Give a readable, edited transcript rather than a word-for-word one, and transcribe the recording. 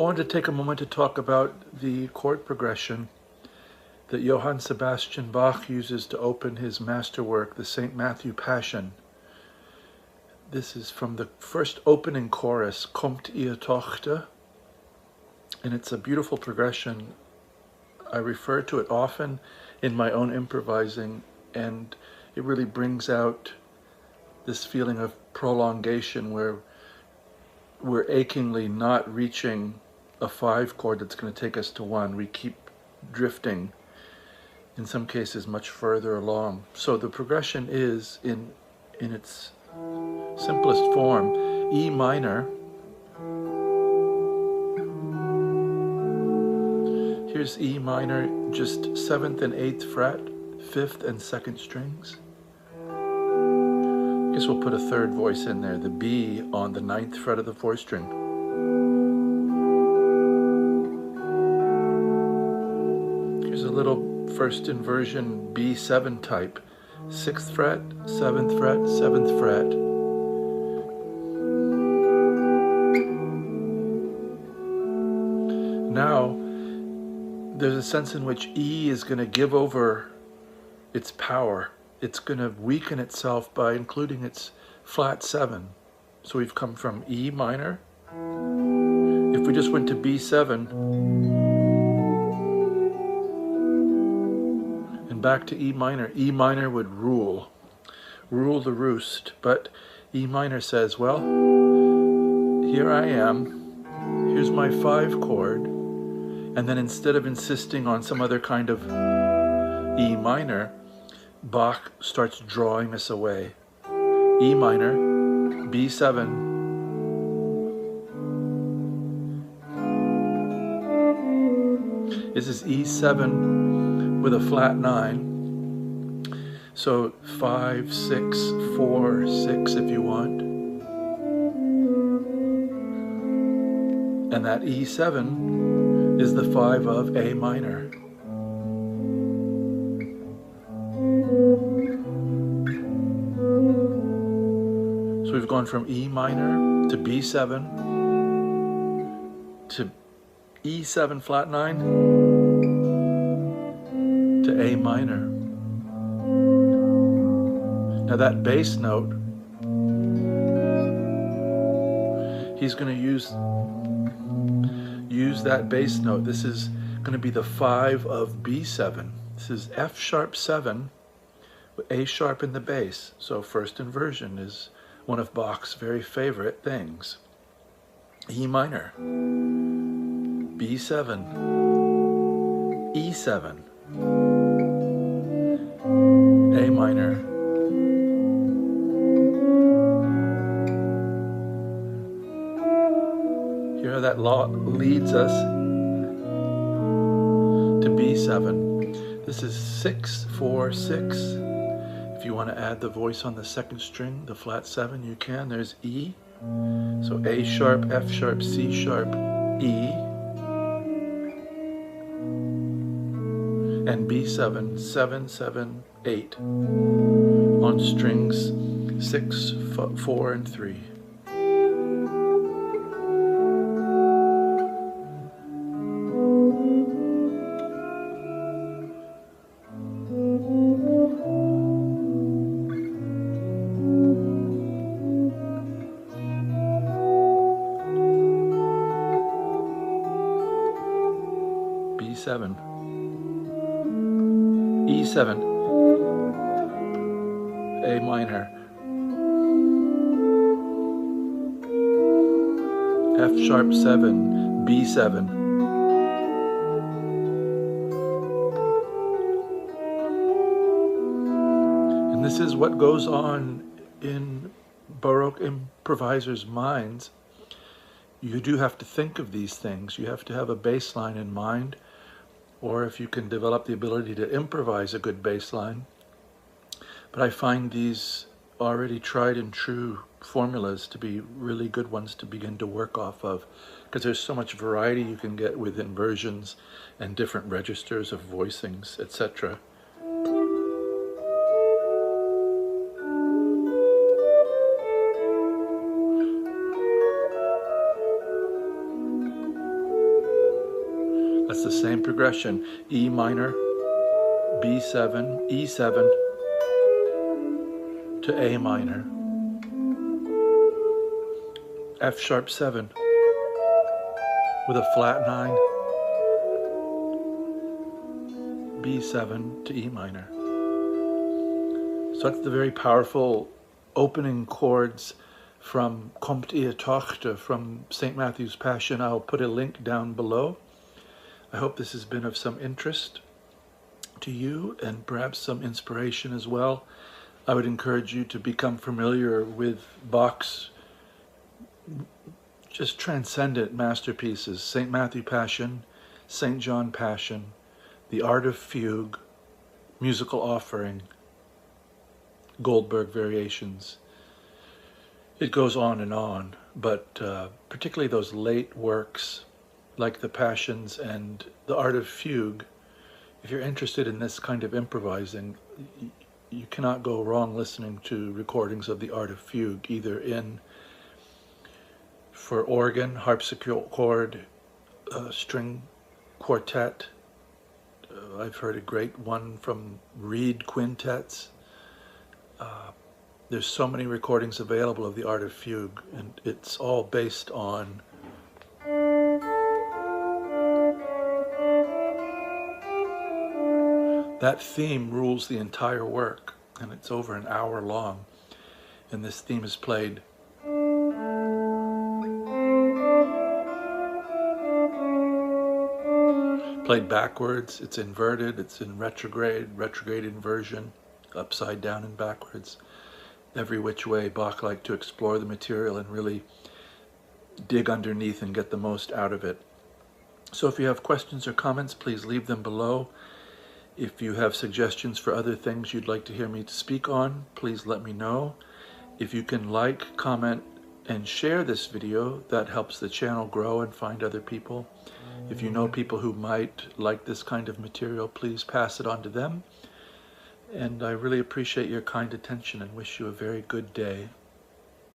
wanted to take a moment to talk about the chord progression that Johann Sebastian Bach uses to open his masterwork, the St. Matthew Passion. This is from the first opening chorus, Kommt ihr Tochter, and it's a beautiful progression. I refer to it often in my own improvising, and it really brings out this feeling of prolongation where we're achingly not reaching a 5 chord that's going to take us to 1. We keep drifting, in some cases much further along. So the progression is, in its simplest form, E minor. Here's E minor, just 7th and 8th fret, 5th and 2nd strings. I guess we'll put a 3rd voice in there, the B on the 9th fret of the 4th string. Here's a little first inversion B7 type, 6th fret, 7th fret, 7th fret. Now, there's a sense in which E is going to give over its power. It's going to weaken itself by including its flat 7. So we've come from E minor. If we just went to B7 and back to E minor would rule the roost. But E minor says, well, here I am, here's my 5 chord, and then instead of insisting on some other kind of E minor, Bach starts drawing us away. E minor, B7, this is E7 with a flat 9, so 5, 6, 4, 6 if you want, and that E7 is the 5 of A minor. So we've gone from E minor to B7 to E7 flat 9 to A minor. Now that bass note, he's going to use that bass note. This is going to be the 5 of B7. This is F sharp 7 with A sharp in the bass. So first inversion is one of Bach's very favorite things. E minor, B7, E7, A minor, here that leads us to B7. This is 6, 4, 6. If you want to add the voice on the 2nd string, the flat 7, you can. There's E. So A sharp, F sharp, C sharp, E. And B7, 7, 7, 8 on strings 6, 4, and 3. B7, E7, A minor, F sharp 7, B7, and this is what goes on in Baroque improvisers' minds. You do have to think of these things. You have to have a bass line in mind, or if you can develop the ability to improvise a good bass line. But I find these already tried and true formulas to be really good ones to begin to work off of, because there's so much variety you can get with inversions and different registers of voicings, etc. Same progression, E minor, B7, E7 to A minor, F sharp 7 with a flat 9, B7 to E minor. So that's the very powerful opening chords from Kommt ihr Tochter from St. Matthew's Passion. I'll put a link down below. I hope this has been of some interest to you and perhaps some inspiration as well. I would encourage you to become familiar with Bach's just transcendent masterpieces, St. Matthew Passion, St. John Passion, The Art of Fugue, Musical Offering, Goldberg Variations. It goes on, but particularly those late works like the Passions and The Art of Fugue, if you're interested in this kind of improvising, you cannot go wrong listening to recordings of The Art of Fugue, either for organ, harpsichord, string quartet. I've heard a great one from reed quintets. There's so many recordings available of The Art of Fugue, and it's all based on that theme rules the entire work, and it's over an hour long, and this theme is played backwards, it's inverted, it's in retrograde inversion, upside down and backwards. Every which way Bach liked to explore the material and really dig underneath and get the most out of it. So if you have questions or comments, please leave them below. If you have suggestions for other things you'd like to hear me speak on, please let me know. If you can like, comment, and share this video, that helps the channel grow and find other people. If you know people who might like this kind of material, please pass it on to them. And I really appreciate your kind attention and wish you a very good day.